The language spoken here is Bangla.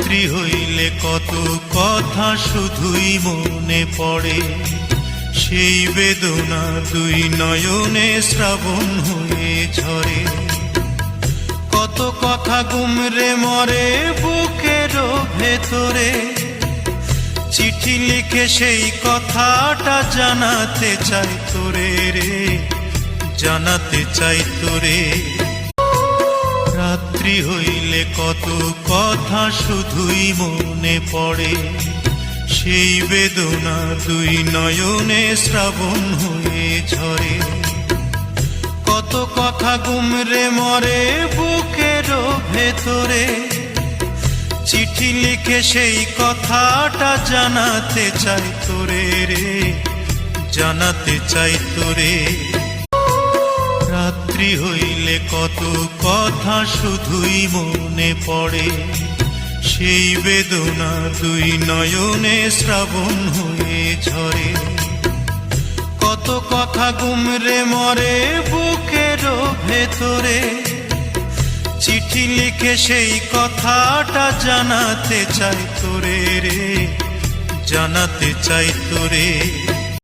রাত্রি হইলে কত কথা শুধুই মনে পড়ে, সেই বেদনা দুই নয়নে শ্রাবণ হয়ে ঝরে। কত কথা গুমরে মরে বুকের ভেতরে, চিঠি লিখে সেই কথাটা জানাতে চাই তোরে রে, জানাতে চাই তোরে। রাত্রি হইলে কত কথা শুধুই মনে পড়ে, সেই বেদনা দুই নয়নে শ্রাবণ হয়ে ঝরে। কত কথা গুমরে মরে বুকের ভেতরে, চিঠি লিখে সেই কথাটা জানাতে চাই তোরে রে, জানাতে চাই তোরে। রাত্রি হইলে কত কথা শুধুই মনে পড়ে, সেই বেদনা দুই নয়নে শ্রাবণ হয়ে ঝরে। কত কথা গুমরে মরে বুকের ভেতরে, চিঠি লিখে সেই কথাটা জানাতে চাই তোরে রে, জানাতে চাই তোরে।